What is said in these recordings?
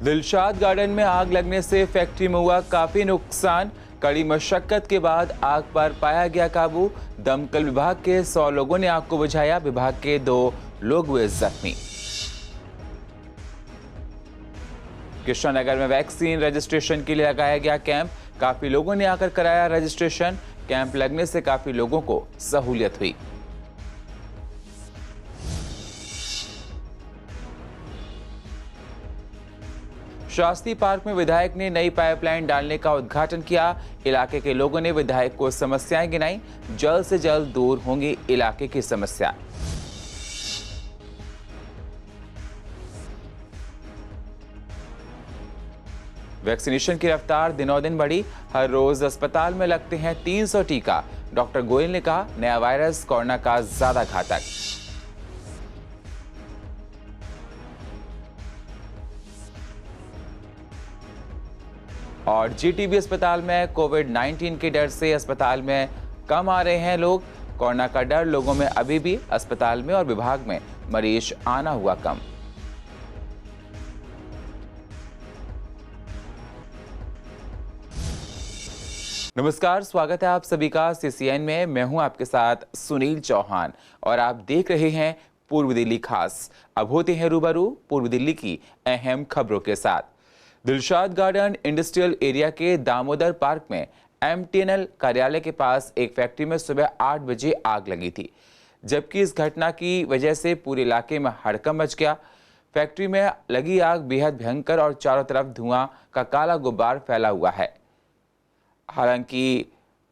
Dilshad garden में आग लगने से फैक्ट्री में हुआ काफी नुकसान। कड़ी मशक्कत के बाद आग पर पाया गया काबू। दमकल विभाग के 100 लोगों ने आग को बुझाया। विभाग के 2 लोग हुए जख्मी। कृष्णनगर में वैक्सीन रजिस्ट्रेशन के लिए लगाया गया कैंप। काफी लोगों ने आकर कराया रजिस्ट्रेशन। कैंप लगने से काफी लोगों को सहूलियत हुई। शास्त्री पार्क में विधायक ने नई पाइपलाइन डालने का उद्घाटन किया। इलाके के लोगों ने विधायक को समस्याएं गिनाई। जल्द से जल्द दूर होंगी इलाके की समस्या। वैक्सीनेशन की रफ्तार दिनों दिन बढ़ी। हर रोज अस्पताल में लगते हैं 300 टीका। डॉक्टर गोयल ने कहा, नया वायरस कोरोना का ज्यादा घातक। और जीटीबी अस्पताल में कोविड-19 के डर से अस्पताल में कम आ रहे हैं लोग। कोरोना का डर लोगों में अभी भी अस्पताल में और विभाग में मरीज आना हुआ कम। नमस्कार, स्वागत है आप सभी का सीसीएन में। मैं हूं आपके साथ सुनील चौहान और आप देख रहे हैं पूर्व दिल्ली खास। अब होते हैं रूबरू पूर्व दिल्ली की अहम खबरों के साथ। दिलशाद गार्डन इंडस्ट्रियल एरिया के दामोदर पार्क में एमटीएनएल कार्यालय के पास एक फैक्ट्री में सुबह 8 बजे आग लगी थी, जबकि इस घटना की वजह से पूरे इलाके में हड़कंप मच गया। फैक्ट्री में लगी आग बेहद भयंकर और चारों तरफ धुआं का काला गुब्बार फैला हुआ है। हालांकि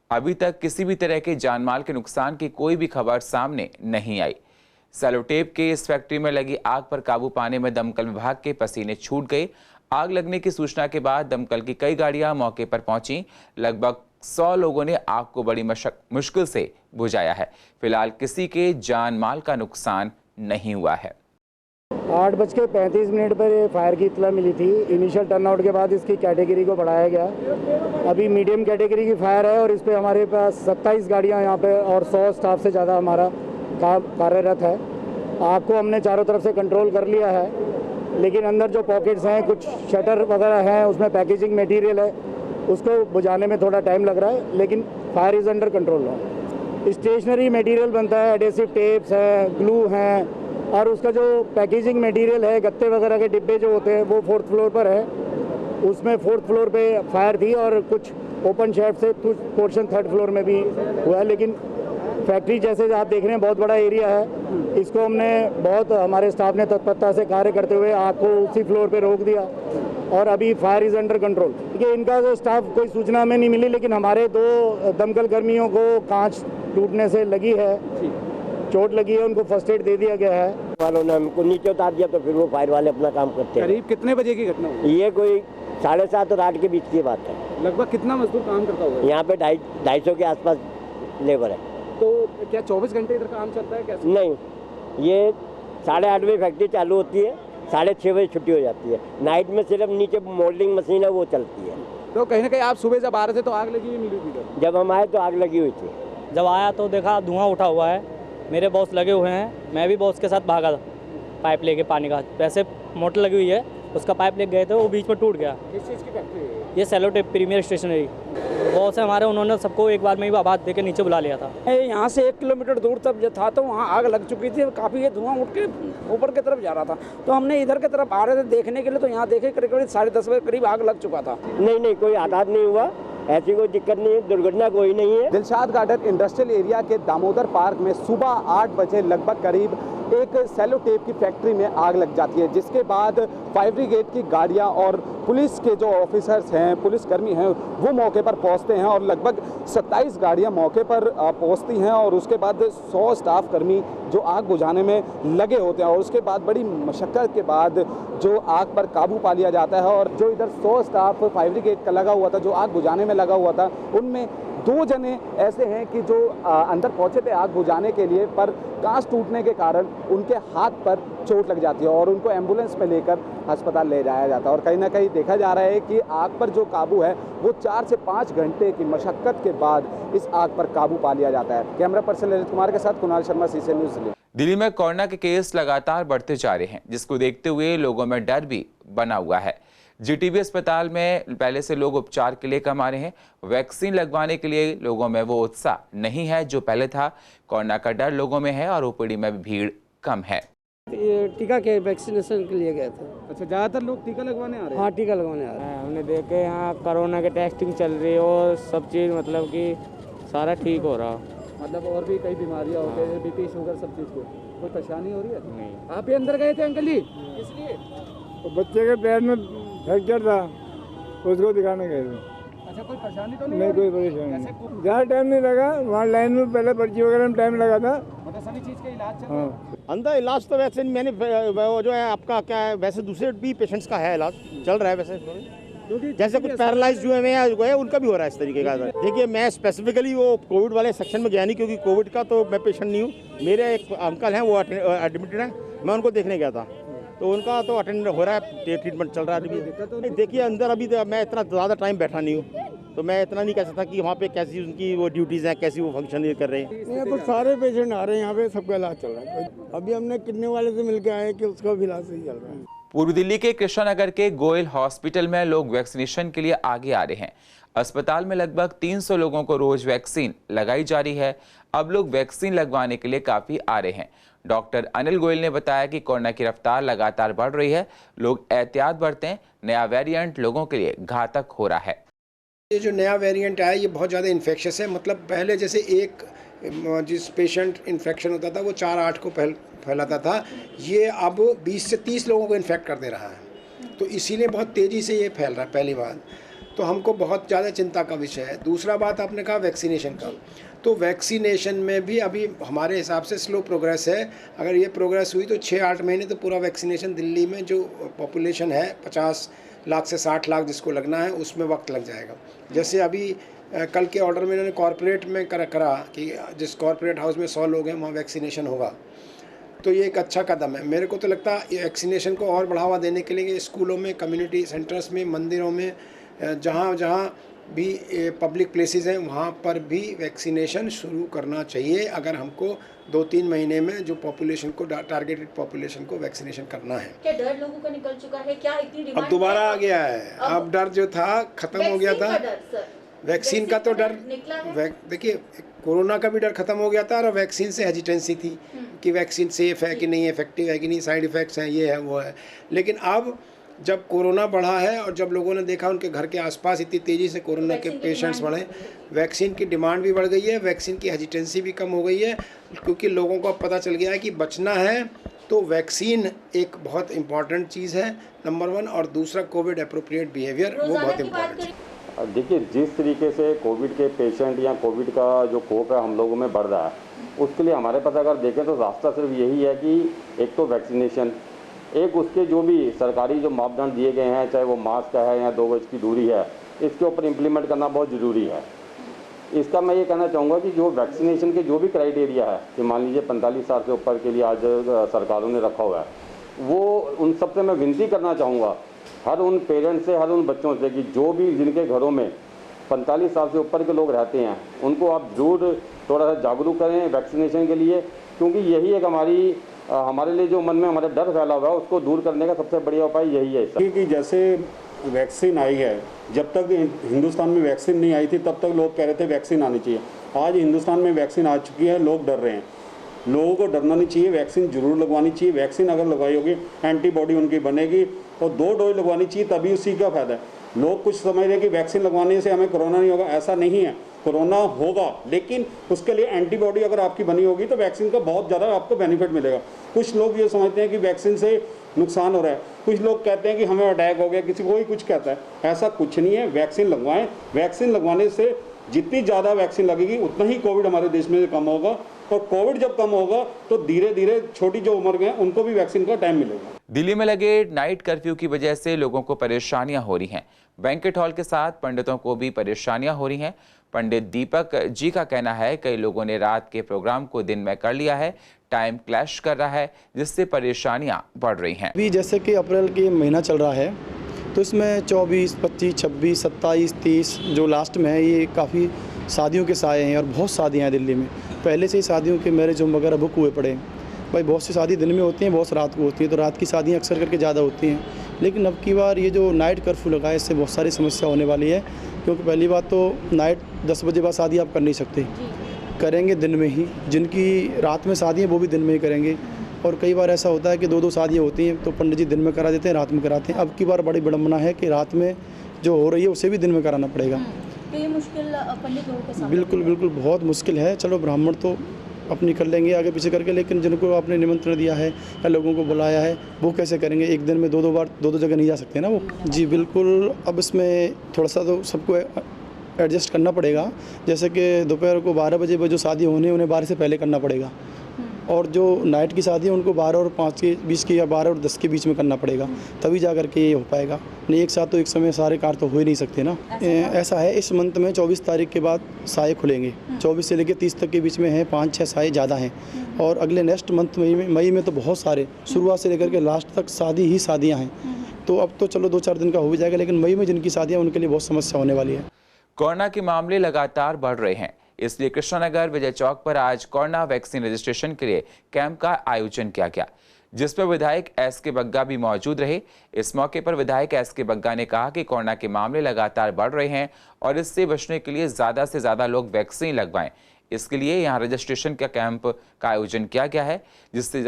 अभी तक किसी भी तरह के जानमाल के नुकसान की कोई भी खबर सामने नहीं आई। सेलोटेप के इस फैक्ट्री में लगी आग पर काबू पाने में दमकल विभाग के पसीने छूट गए। आग लगने की सूचना के बाद दमकल की कई गाड़ियां मौके पर पहुंची। लगभग 100 लोगों ने आग को बड़ी मुश्किल से बुझाया है। फिलहाल किसी के जान माल का नुकसान नहीं हुआ है। 8:35 पर ये फायर की इत्तला मिली थी। इनिशियल टर्नआउट के बाद इसकी कैटेगरी को बढ़ाया गया। अभी मीडियम कैटेगरी की फायर है और इस पर हमारे पास 27 गाड़ियाँ यहाँ पे और 100 स्टाफ से ज़्यादा हमारा कार्यरत है। आग को हमने चारों तरफ से कंट्रोल कर लिया है, लेकिन अंदर जो पॉकेट्स हैं, कुछ शटर वगैरह हैं, उसमें पैकेजिंग मटेरियल है, उसको बुझाने में थोड़ा टाइम लग रहा है, लेकिन फायर इज़ अंडर कंट्रोल है। स्टेशनरी मटेरियल बनता है, एडेसिव टेप्स हैं, ग्लू हैं, और उसका जो पैकेजिंग मटेरियल है, गत्ते वगैरह के डिब्बे जो होते हैं, वो 4th फ्लोर पर है। उसमें 4th फ्लोर पे फायर थी और कुछ ओपन शेड से कुछ पोर्शन 3rd फ्लोर में भी हुआ है। लेकिन फैक्ट्री जैसे आप देख रहे हैं बहुत बड़ा एरिया है, इसको हमने बहुत हमारे स्टाफ ने तत्परता से कार्य करते हुए आग को उसी फ्लोर पे रोक दिया और अभी फायर इज़ अंडर कंट्रोल। देखिए, इनका जो स्टाफ कोई सूचना हमें नहीं मिली, लेकिन हमारे 2 दमकल कर्मियों को कांच टूटने से लगी है, चोट लगी है, उनको फर्स्ट एड दे दिया गया है। वालों ने हमको नीचे उतार दिया तो फिर वो फायर वाले अपना काम करते हैं। करीब कितने बजे की घटना हुई? ये कोई 7:30 और 8 के बीच की बात है। लगभग कितना मजदूर काम करता होगा? यहाँ पे 250 के आसपास लेबर है। तो क्या 24 घंटे इधर काम चलता है कैसे? नहीं, ये 8:30 बजे फैक्ट्री चालू होती है, 6:30 बजे छुट्टी हो जाती है। नाइट में सिर्फ नीचे मोल्डिंग मशीन है, वो चलती है। तो कहीं ना कहीं आप सुबह जब आ रहे थे तो आग लगी हुई मिली थी? जब हम आए तो आग लगी हुई थी। जब आया तो देखा धुआं उठा हुआ है। मेरे बॉस लगे हुए हैं, मैं भी बॉस के साथ भागा पाइप लेके पानी का। वैसे मोटर लगी हुई है, उसका पाइप लेके गए थे, वो बीच में टूट गया। किस चीज़ की फैक्ट्री है? ये सेलोटेप प्रीमियर स्टेशनरी बॉस है हमारे, उन्होंने सबको एक बार में ही आवाज़ देकर नीचे बुला लिया था। यहाँ से 1 किलोमीटर दूर तक जो था तो वहाँ आग लग चुकी थी। काफ़ी ये धुआं उठ के ऊपर की तरफ जा रहा था, तो हमने इधर की तरफ आ रहे थे देखने के लिए, तो यहाँ देखे करीब 10:30 बजे करीब आग लग चुका था। नहीं, कोई आघात नहीं हुआ, ऐसी कोई दिक्कत नहीं है, दुर्घटना कोई नहीं है। दिलशाद गार्डन इंडस्ट्रियल एरिया के दामोदर पार्क में सुबह 8 बजे लगभग करीब एक सेलो टेप की फैक्ट्री में आग लग जाती है, जिसके बाद फायर ब्रिगेड की गाड़ियां और पुलिस के जो ऑफिसर्स हैं, पुलिसकर्मी हैं, वो मौके पर पहुंचते हैं और लगभग 27 गाड़ियां मौके पर पहुंचती हैं और उसके बाद 100 स्टाफ कर्मी जो आग बुझाने में लगे होते हैं और उसके बाद बड़ी मशक्कत के बाद जो आग पर काबू पा लिया जाता है। और जो इधर 100 स्टाफ फायर ब्रिगेड का लगा हुआ था, जो आग बुझाने में लगा हुआ था, उनमें 2 जने ऐसे हैं कि जो अंदर पहुंचे थे आग बुझाने के लिए, पर कांच टूटने के कारण उनके हाथ पर चोट लग जाती है और उनको एम्बुलेंस में लेकर अस्पताल ले जाया जाता है। और कहीं ना कहीं देखा जा रहा है कि आग पर जो काबू है वो 4 से 5 घंटे की मशक्कत के बाद इस आग पर काबू पा लिया जाता है। कैमरा पर्सन ललित कुमार के साथ कुणाल शर्मा, सीसीएन न्यूज़ दिल्ली। दिल्ली में कोरोना के केस लगातार बढ़ते जा रहे हैं, जिसको देखते हुए लोगों में डर भी बना हुआ है। जीटीबी अस्पताल में पहले से लोग उपचार के लिए कम आ रहे हैं। वैक्सीन लगवाने के लिए लोगों में वो उत्साह नहीं है जो पहले था। कोरोना का डर लोगों में है और ओपीडी में भी भीड़ कम है। ये टीका के वैक्सीनेशन के लिए गए थे। अच्छा, ज़्यादातर लोग टीका लगवाने आ रहे हैं? हाँ, टीका लगवाने आ रहे हैं। हमने देखे यहाँ कोरोना के टेस्टिंग चल रही है और सब चीज़ मतलब कि सारा ठीक हो रहा। मतलब और भी कई बीमारियाँ हो गई, बीपी शुगर सब चीज़ को कोई परेशानी हो रही है? नहीं। आप ही अंदर गए थे अंकल जी, इसलिए? तो बच्चे के पैर में फ्रैक्चर था, उसको दिखाने गए थे। अच्छा, कोई परेशानी तो नहीं? नहीं, कोई परेशानी नहीं। ज़्यादा टाइम नहीं लगा, वहाँ लाइन में पहले पर्ची वगैरह में टाइम लगा था। मतलब सभी चीज़ का इलाज चल रहा है? अंदर इलाज तो वैसे मैंने वो जो है आपका क्या है, वैसे दूसरे भी पेशेंट्स का है इलाज चल रहा है वैसे, जैसे कुछ पैरालाइज हुए हैं या गए उनका भी हो रहा है इस तरीके का। देखिए, मैं स्पेसिफिकली वो कोविड वाले सेक्शन में गया नहीं, क्योंकि कोविड का तो मैं पेशेंट नहीं हूँ। मेरे एक अंकल हैं, वो एडमिटेड हैं, मैं उनको देखने गया था, तो उनका तो अटेंड हो रहा है, ट्रीटमेंट चल रहा है अभी। देखिए, अंदर अभी मैं इतना ज़्यादा टाइम बैठा नहीं हूँ, तो मैं इतना नहीं कह सकता कि वहाँ पे कैसी उनकी वो ड्यूटीज़ हैं, कैसी वो फंक्शन कर रहे हैं। यहाँ तो सारे पेशेंट आ रहे हैं, यहाँ पे सबका इलाज चल रहा है। अभी हमने किडनी वाले से मिलकर आए कि उसका भी इलाज सही चल रहा है। पूर्व दिल्ली के कृष्णानगर के गोयल हॉस्पिटल में लोग वैक्सीनेशन के लिए आगे आ रहे हैं। अस्पताल में लगभग 300 लोगों को रोज वैक्सीन लगाई जा रही है। अब लोग वैक्सीन लगवाने के लिए काफी आ रहे हैं। डॉक्टर अनिल गोयल ने बताया कि कोरोना की रफ्तार लगातार बढ़ रही है, लोग एहतियात बरतें, नया वेरिएंट लोगों के लिए घातक हो रहा है। ये जो नया वेरिएंट आया ये बहुत ज़्यादा इन्फेक्शस है। मतलब पहले जैसे एक जिस पेशेंट इन्फेक्शन होता था वो 4-8 को फैलाता था, ये अब 20 से 30 लोगों को इन्फेक्ट कर दे रहा है। तो इसीलिए बहुत तेज़ी से ये फैल रहा है, पहली बात तो हमको बहुत ज़्यादा चिंता का विषय है। दूसरा बात आपने कहा वैक्सीनेशन का, तो वैक्सीनेशन में भी अभी हमारे हिसाब से स्लो प्रोग्रेस है। अगर ये प्रोग्रेस हुई तो 6-8 महीने तो पूरा वैक्सीनेशन दिल्ली में जो पॉपुलेशन है 50 लाख से 60 लाख जिसको लगना है उसमें वक्त लग जाएगा। जैसे अभी कल के ऑर्डर में इन्होंने कॉरपोरेट में करा कि जिस कॉरपोरेट हाउस में 100 लोग हैं वहाँ वैक्सीनेशन होगा, तो ये एक अच्छा कदम है। मेरे को तो लगता है वैक्सीनेशन को और बढ़ावा देने के लिए स्कूलों में, कम्युनिटी सेंटर्स में, मंदिरों में, जहाँ जहाँ भी पब्लिक प्लेसेस हैं वहाँ पर भी वैक्सीनेशन शुरू करना चाहिए। अगर हमको 2-3 महीने में जो पॉपुलेशन को टारगेटेड पॉपुलेशन को वैक्सीनेशन करना है। क्या डर लोगों का निकल चुका है? क्या इतनी डिमांड अब दोबारा आ गया है। अब डर जो था खत्म हो गया था। वैक्सीन का तो डर देखिए, कोरोना का भी डर खत्म हो गया था और वैक्सीन से हेजिटेंसी थी कि वैक्सीन सेफ है कि नहीं, इफेक्टिव है कि नहीं, साइड इफ़ेक्ट्स हैं, ये है वो है। लेकिन अब जब कोरोना बढ़ा है और जब लोगों ने देखा उनके घर के आसपास इतनी तेज़ी से कोरोना के पेशेंट्स बढ़े, वैक्सीन की डिमांड भी बढ़ गई है, वैक्सीन की हेजिटेंसी भी कम हो गई है, क्योंकि लोगों को अब पता चल गया है कि बचना है तो वैक्सीन एक बहुत इंपॉर्टेंट चीज़ है, नंबर 1, और दूसरा कोविड अप्रोप्रिएट बिहेवियर वो बहुत इंपॉर्टेंट है। देखिए, जिस तरीके से कोविड के पेशेंट या कोविड का जो खौफ है हम लोगों में बढ़ रहा है, उसके लिए हमारे पास अगर देखें तो रास्ता सिर्फ यही है कि एक तो वैक्सीनेशन, एक उसके जो भी सरकारी जो मापदंड दिए गए हैं, चाहे वो मास्क है या 2 गज की दूरी है, इसके ऊपर इम्प्लीमेंट करना बहुत ज़रूरी है। इसका मैं ये कहना चाहूँगा कि जो वैक्सीनेशन के जो भी क्राइटेरिया है कि मान लीजिए 45 साल से ऊपर के लिए आज सरकारों ने रखा हुआ है, वो उन सबसे मैं विनती करना चाहूँगा, हर उन पेरेंट्स से, हर उन बच्चों से कि जो भी जिनके घरों में 45 साल से ऊपर के लोग रहते हैं उनको आप जरूर थोड़ा सा जागरूक करें वैक्सीनेशन के लिए, क्योंकि यही एक हमारे लिए जो मन में हमारे डर फैला हुआ है उसको दूर करने का सबसे बढ़िया उपाय यही है। क्योंकि जैसे वैक्सीन आई है, जब तक हिंदुस्तान में वैक्सीन नहीं आई थी तब तक लोग कह रहे थे वैक्सीन आनी चाहिए। आज हिंदुस्तान में वैक्सीन आ चुकी है, लोग डर रहे हैं। लोगों को डरना नहीं चाहिए, वैक्सीन जरूर लगवानी चाहिए। वैक्सीन अगर लगवाई होगी एंटीबॉडी उनकी बनेगी और 2 डोज लगवानी चाहिए, तभी उसी का फायदा है। लोग कुछ समझ रहे हैं कि वैक्सीन लगवाने से हमें कोरोना नहीं होगा, ऐसा नहीं है। कोरोना होगा, लेकिन उसके लिए एंटीबॉडी अगर आपकी बनी होगी तो वैक्सीन का बहुत ज़्यादा आपको बेनिफिट मिलेगा। कुछ लोग ये समझते हैं कि वैक्सीन से नुकसान हो रहा है, कुछ लोग कहते हैं कि हमें अटैक हो गया, किसी कोई कुछ कहता है, ऐसा कुछ नहीं है। वैक्सीन लगवाएं, वैक्सीन लगवाने से जितनी ज़्यादा वैक्सीन लगेगी उतना ही कोविड हमारे देश में कम होगा, और कोविड जब कम होगा तो धीरे धीरे छोटी जो उम्र के उनको भी वैक्सीन का टाइम मिलेगा। दिल्ली में लगे नाइट कर्फ्यू की वजह से लोगों को परेशानियां हो रही हैं। बैंकेट हॉल के साथ पंडितों को भी परेशानियां हो रही हैं। पंडित दीपक जी का कहना है कई लोगों ने रात के प्रोग्राम को दिन में कर लिया है, टाइम क्लैश कर रहा है, जिससे परेशानियां बढ़ रही हैं। अभी जैसे कि अप्रैल की महीना चल रहा है तो इसमें 24, 25, 26, 27, 30 जो लास्ट में है, ये काफ़ी शादियों के साए हैं और बहुत शादियाँ हैं दिल्ली में। पहले से ही शादियों के मैरिज होम वगैरह बुक हुए पड़े हैं। भाई बहुत सी शादी दिन में होती हैं, बहुत सी रात को होती हैं, तो रात की शादियाँ अक्सर करके ज़्यादा होती हैं। लेकिन अब की बार ये जो नाइट कर्फ्यू लगा है इससे बहुत सारी समस्या होने वाली है, क्योंकि पहली बात तो नाइट 10 बजे बाद शादी आप कर नहीं सकते, करेंगे दिन में ही। जिनकी रात में शादी है वो भी दिन में ही करेंगे, और कई बार ऐसा होता है कि 2-2 शादियाँ होती हैं तो पंडित जी दिन में करा देते हैं, रात में कराते हैं। अब की बार बड़ी विडम्बना है कि रात में जो हो रही है उसे भी दिन में कराना पड़ेगा। तो ये मुश्किल पंडित लोगों के सामने बिल्कुल बिल्कुल बहुत मुश्किल है। चलो ब्राह्मण तो अपनी कर लेंगे आगे पीछे करके, लेकिन जिनको आपने निमंत्रण दिया है या लोगों को बुलाया है वो कैसे करेंगे? एक दिन में 2-2 बार 2-2 जगह नहीं जा सकते ना वो। जी बिल्कुल, अब इसमें थोड़ा सा तो सबको एडजस्ट करना पड़ेगा। जैसे कि दोपहर को 12 बजे जो शादी होनी है उन्हें 12 से पहले करना पड़ेगा, और जो नाइट की शादी है उनको 12 और 5 के बीच की या 12 और 10 के बीच में करना पड़ेगा, तभी जा कर के ये हो पाएगा। नहीं एक साथ तो एक समय सारे कार्य तो हो ही नहीं सकते ना। ऐसा है, इस मंथ में 24 तारीख के बाद साए खुलेंगे, 24 से लेकर 30 तक के बीच में है 5-6 साए ज़्यादा हैं, और अगले नेक्स्ट मंथ मई में तो बहुत सारे, शुरुआत से लेकर के लास्ट तक शादी ही शादियाँ हैं। तो अब तो चलो 2-4 दिन का हो भी जाएगा, लेकिन मई में जिनकी शादियाँ उनके लिए बहुत समस्या होने वाली है। कोरोना के मामले लगातार बढ़ रहे हैं, इसलिए कृष्णानगर विजय चौक पर आज कोरोना वैक्सीन रजिस्ट्रेशन के लिए कैंप का आयोजन किया गया, जिसमें विधायक एस के बग्गा भी मौजूद रहे। इस मौके पर विधायक एस के बग्गा ने कहा कि कोरोना के मामले लगातार बढ़ रहे हैं और इससे बचने के लिए ज़्यादा से ज़्यादा लोग वैक्सीन लगवाएं। इसके लिए यहाँ रजिस्ट्रेशन का कैंप का आयोजन किया गया है, जिससे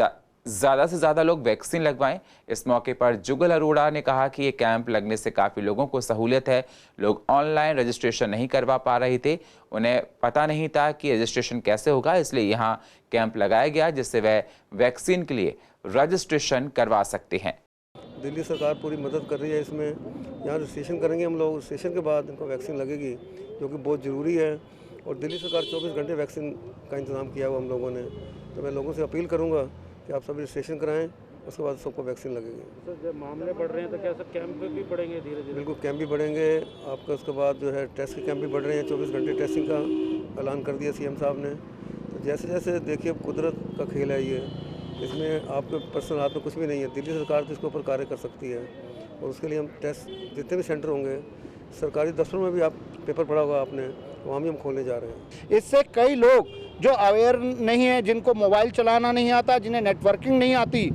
ज़्यादा से ज़्यादा लोग वैक्सीन लगवाएं। इस मौके पर जुगल अरोड़ा ने कहा कि ये कैंप लगने से काफ़ी लोगों को सहूलियत है। लोग ऑनलाइन रजिस्ट्रेशन नहीं करवा पा रहे थे, उन्हें पता नहीं था कि रजिस्ट्रेशन कैसे होगा, इसलिए यहाँ कैंप लगाया गया जिससे वह वैक्सीन के लिए रजिस्ट्रेशन करवा सकते हैं। दिल्ली सरकार पूरी मदद कर रही है इसमें। यहाँ रजिस्ट्रेशन करेंगे हम लोग, रजिस्ट्रेशन के बाद इनको वैक्सीन लगेगी, जो कि बहुत ज़रूरी है। और दिल्ली सरकार 24 घंटे वैक्सीन का इंतज़ाम किया हुआ हम लोगों ने। तो मैं लोगों से अपील करूँगा कि आप सब रजिस्ट्रेशन कराएं, उसके बाद सबको वैक्सीन लगेगी। सर जब मामले बढ़ रहे हैं तो क्या सर कैंप भी बढ़ेंगे धीरे धीरे? बिल्कुल कैंप भी बढ़ेंगे आपका। उसके बाद जो है टेस्ट के कैंप भी बढ़ रहे हैं, 24 घंटे टेस्टिंग का ऐलान कर दिया सीएम साहब ने। तो जैसे जैसे देखिए कुदरत का खेल है ये, इसमें आपके पर्सनल हाथ में कुछ भी नहीं है। दिल्ली सरकार तो इसके ऊपर कार्य कर सकती है, और उसके लिए हम टेस्ट जितने भी सेंटर होंगे सरकारी दफ्तरों में भी, आप पेपर पढ़ा होगा आपने, वहाँ भी हम खोलने जा रहे हैं। इससे कई लोग जो अवेयर नहीं है, जिनको मोबाइल चलाना नहीं आता, जिन्हें नेटवर्किंग नहीं आती,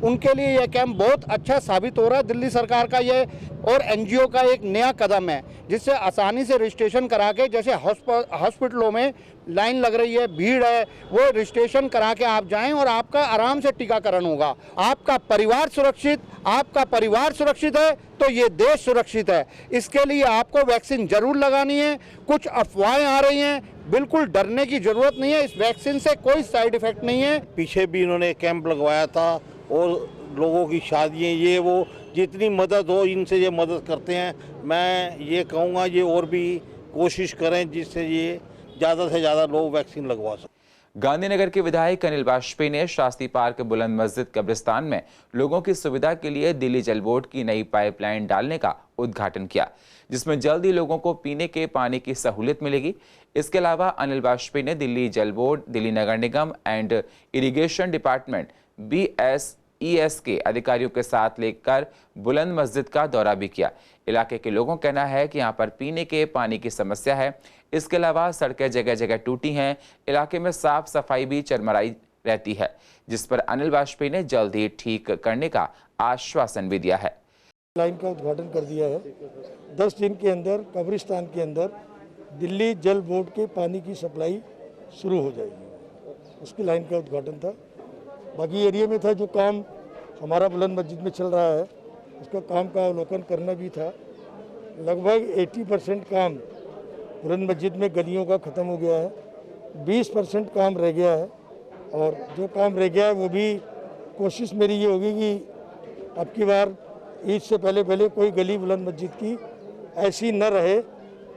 उनके लिए यह कैंप बहुत अच्छा साबित हो रहा है। दिल्ली सरकार का ये और एनजीओ का एक नया कदम है, जिससे आसानी से रजिस्ट्रेशन करा के, जैसे हॉस्पिटलों में लाइन लग रही है, भीड़ है, वो रजिस्ट्रेशन करा के आप जाएं और आपका आराम से टीकाकरण होगा। आपका परिवार सुरक्षित है तो ये देश सुरक्षित है। इसके लिए आपको वैक्सीन जरूर लगानी है। कुछ अफवाहें आ रही हैं, बिल्कुल डरने की जरूरत नहीं है। इस वैक्सीन से कोई साइड इफेक्ट नहीं है। पीछे भी इन्होंने कैंप लगवाया था, और लोगों की शादियाँ ये वो जितनी मदद हो इनसे ये मदद करते हैं। मैं ये कहूँगा ये और भी कोशिश करें जिससे ये ज़्यादा से ज़्यादा लोग वैक्सीन लगवा सकें। गांधीनगर के विधायक अनिल वाजपेयी ने शास्त्री पार्क बुलंद मस्जिद कब्रिस्तान में लोगों की सुविधा के लिए दिल्ली जल बोर्ड की नई पाइपलाइन डालने का उद्घाटन किया, जिसमें जल्द ही लोगों को पीने के पानी की सहूलियत मिलेगी। इसके अलावा अनिल वाजपेयी ने दिल्ली जल board, Delhi Nagar Nigam and irrigation department BSES के अधिकारियों के साथ लेकर बुलंद मस्जिद का दौरा भी किया। इलाके के लोगों का कहना है कि यहाँ पर पीने के पानी की समस्या है। इसके अलावा सड़कें जगह जगह टूटी हैं, इलाके में साफ सफाई भी चरमराई रहती है, जिस पर अनिल वाजपेयी ने जल्द ही ठीक करने का आश्वासन भी दिया है। लाइन का उद्घाटन कर दिया है। 10 दिन के अंदर कब्रिस्तान के अंदर दिल्ली जल बोर्ड के पानी की सप्लाई शुरू हो जाएगी, उसकी लाइन का उद्घाटन था। बाकी एरिया में था जो काम हमारा बुलंद मस्जिद में चल रहा है, उसका काम का अवलोकन करना भी था। लगभग 80% काम बुलंद मस्जिद में गलियों का ख़त्म हो गया है, 20% काम रह गया है, और जो काम रह गया है वो भी कोशिश मेरी ये होगी कि अब की बार ईद से पहले कोई गली बुलंद मस्जिद की ऐसी न रहे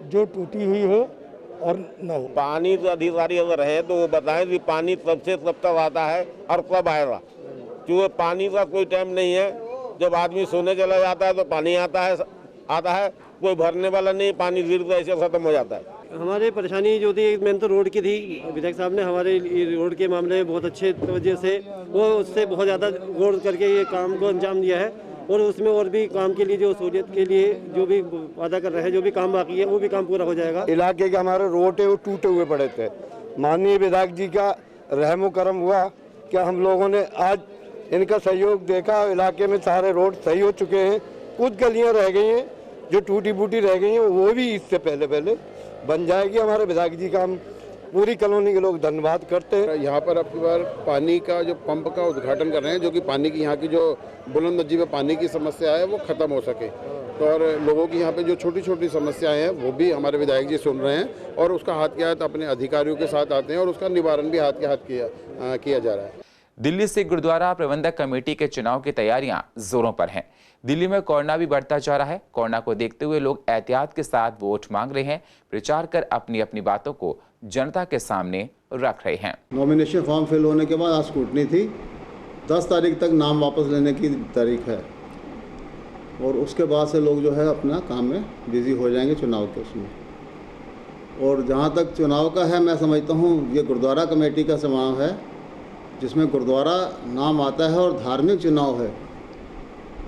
जो टूटी हुई हो और न हो। पानी तो अधिकारी अगर है तो वो बताएं कि पानी कब से कब तक आता है और कब आएगा, क्योंकि पानी का कोई टाइम नहीं है। जब आदमी सोने चला जाता है तो पानी आता है, कोई भरने वाला नहीं, पानी गिरता ऐसे खत्म हो जाता है। हमारी परेशानी जो थी मेन तो रोड की थी। विधायक साहब ने हमारे रोड के मामले में बहुत अच्छे वजह से वो उससे बहुत ज़्यादा गौर करके ये काम को अंजाम दिया है, और उसमें और भी काम के लिए जो सहूलियत के लिए जो भी वादा कर रहे हैं, जो भी काम बाकी है वो भी काम पूरा हो जाएगा। इलाके के हमारे रोड है वो टूटे हुए पड़े थे। माननीय विधायक जी का रहमो करम हुआ कि हम लोगों ने आज इनका सहयोग देखा, इलाके में सारे रोड सही हो चुके हैं। कुछ गलियां रह गई हैं जो टूटी फूटी रह गई हैं, वो भी इससे पहले बन जाएगी। हमारे विधायक जी का हम पूरी कॉलोनी के लोग धन्यवाद करते हैं। यहाँ पर अब की बार पानी का जो पंप का उद्घाटन कर रहे हैं, जो कि पानी की यहाँ की जो बुलंद नदी में पानी की समस्या है वो खत्म हो सके। तो और लोगों की यहाँ पे जो छोटी छोटी समस्याएं हैं वो भी हमारे विधायक जी सुन रहे हैं और उसका हाथ के हाथ अपने अधिकारियों के साथ आते हैं और उसका निवारण भी हाथ के हाथ किया जा रहा है। दिल्ली से गुरुद्वारा प्रबंधक कमेटी के चुनाव की तैयारियां जोरों पर हैं। दिल्ली में कोरोना भी बढ़ता जा रहा है। कोरोना को देखते हुए लोग एहतियात के साथ वोट मांग रहे हैं, प्रचार कर अपनी अपनी बातों को जनता के सामने रख रहे हैं। नॉमिनेशन फॉर्म फिल होने के बाद आज स्क्रूटनी थी। 10 तारीख तक नाम वापस लेने की तारीख है और उसके बाद से लोग जो है अपना काम में बिजी हो जाएंगे चुनाव के उसमें। और जहाँ तक चुनाव का है, मैं समझता हूँ ये गुरुद्वारा कमेटी का चुनाव है जिसमें गुरुद्वारा नाम आता है और धार्मिक चुनाव है।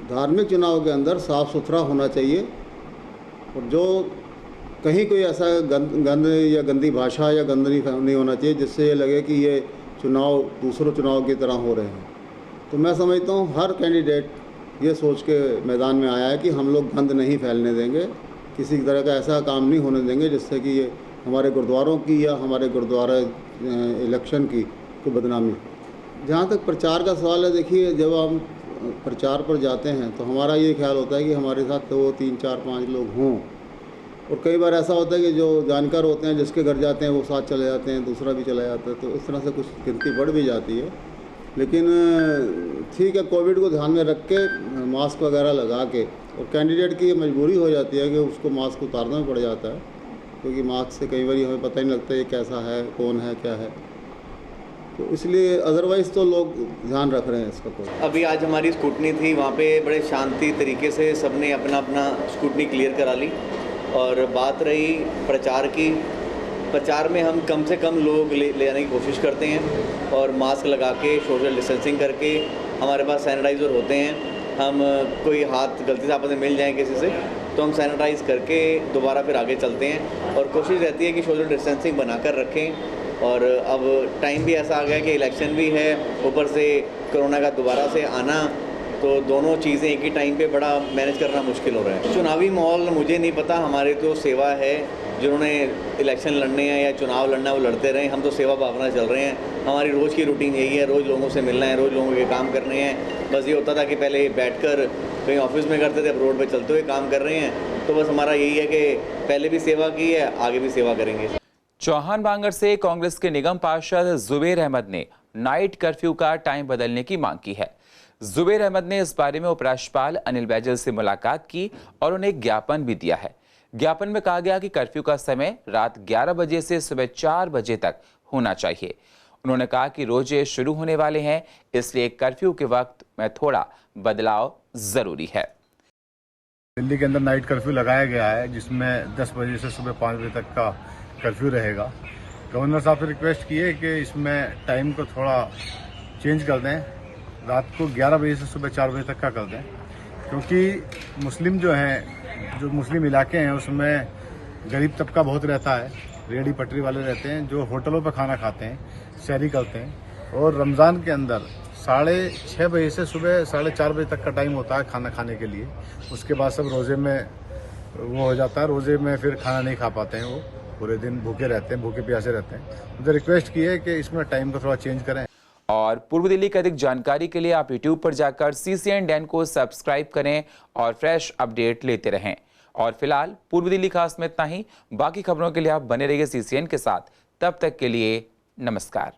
धार्मिक चुनाव के अंदर साफ़ सुथरा होना चाहिए और जो कहीं कोई ऐसा गंद या गंदी भाषा या गंद नहीं होना चाहिए जिससे ये लगे कि ये चुनाव दूसरों चुनाव की तरह हो रहे हैं। तो मैं समझता हूँ हर कैंडिडेट ये सोच के मैदान में आया है कि हम लोग गंद नहीं फैलने देंगे, किसी तरह का ऐसा काम नहीं होने देंगे जिससे कि ये हमारे गुरुद्वारों की या हमारे गुरुद्वारा इलेक्शन की कोई बदनामी। जहाँ तक प्रचार का सवाल है, देखिए जब हम प्रचार पर जाते हैं तो हमारा ये ख्याल होता है कि हमारे साथ 2, 3, 4, 5 लोग हों। और कई बार ऐसा होता है कि जो जानकार होते हैं जिसके घर जाते हैं वो साथ चले जाते हैं, दूसरा भी चला जाता है, तो इस तरह से कुछ गिनती बढ़ भी जाती है। लेकिन ठीक है, कोविड को ध्यान में रख के मास्क वगैरह लगा के, और कैंडिडेट की मजबूरी हो जाती है कि उसको मास्क उतारना पड़ जाता है क्योंकि मास्क से कई बार हमें पता ही नहीं लगता ये कैसा है, कौन है, क्या है। तो इसलिए अदरवाइज़ तो लोग ध्यान रख रहे हैं इसका। कोई अभी आज हमारी स्कूटनी थी, वहाँ पे बड़े शांति तरीके से सबने अपना अपना स्कूटनी क्लियर करा ली। और बात रही प्रचार की, प्रचार में हम कम से कम लोग ले आने की कोशिश करते हैं और मास्क लगा के सोशल डिस्टेंसिंग करके, हमारे पास सैनिटाइज़र होते हैं। हम कोई हाथ गलती से आपस में मिल जाए किसी से तो हम सैनिटाइज़ करके दोबारा फिर आगे चलते हैं और कोशिश रहती है कि सोशल डिस्टेंसिंग बनाकर रखें। और अब टाइम भी ऐसा आ गया कि इलेक्शन भी है, ऊपर से कोरोना का दोबारा से आना, तो दोनों चीज़ें एक ही टाइम पे बड़ा मैनेज करना मुश्किल हो रहा है। चुनावी माहौल मुझे नहीं पता, हमारे तो सेवा है, जिन्होंने इलेक्शन लड़ने हैं या चुनाव लड़ना है वो लड़ते रहे, हम तो सेवा भावना चल रहे हैं। हमारी रोज़ की रूटीन यही है, रोज़ लोगों से मिलना है, रोज़ लोगों के काम करने हैं। बस ये होता था कि पहले बैठकर कहीं ऑफिस में करते थे, अब रोड पर चलते हुए काम कर रहे हैं। तो बस हमारा यही है कि पहले भी सेवा की है, आगे भी सेवा करेंगे। चौहान बांगर से कांग्रेस के निगम पार्षद जुबेर अहमद ने नाइट कर्फ्यू का टाइम बदलने की मांग की है। जुबेर अहमद ने इस बारे में उपराज्यपाल अनिल बैजल से मुलाकात की और उन्हें एक ज्ञापन भी दिया है। ज्ञापन में कहा गया कि कर्फ्यू का समय रात 11 बजे से सुबह 4 बजे तक होना चाहिए। उन्होंने कहा कि रोजे शुरू होने वाले हैं, इसलिए कर्फ्यू के वक्त में थोड़ा बदलाव जरूरी है। दिल्ली के अंदर नाइट कर्फ्यू लगाया गया है जिसमें 10 बजे से सुबह 5 बजे तक का कर्फ्यू रहेगा। गवर्नर साहब से रिक्वेस्ट की है कि इसमें टाइम को थोड़ा चेंज कर दें, रात को 11 बजे से सुबह 4 बजे तक का कर दें, क्योंकि मुस्लिम जो हैं, जो मुस्लिम इलाके हैं उसमें गरीब तबका बहुत रहता है, रेहड़ी पटरी वाले रहते हैं जो होटलों पर खाना खाते हैं, सहरी करते हैं। और रमज़ान के अंदर 6:30 बजे से सुबह 4:30 बजे तक का टाइम होता है खाना खाने के लिए। उसके बाद सब रोज़े में वो हो जाता है, रोज़े में फिर खाना नहीं खा पाते हैं, वो पूरे दिन भूखे रहते हैं, भूखे प्यासे रहते हैं। मुझे रिक्वेस्ट की है कि इसमें टाइम को थोड़ा चेंज करें। और पूर्व दिल्ली की अधिक जानकारी के लिए आप YouTube पर जाकर CCN को सब्सक्राइब करें और फ्रेश अपडेट लेते रहें। और फिलहाल पूर्व दिल्ली खास में इतना ही। बाकी खबरों के लिए आप बने रहिए CCN के साथ। तब तक के लिए नमस्कार।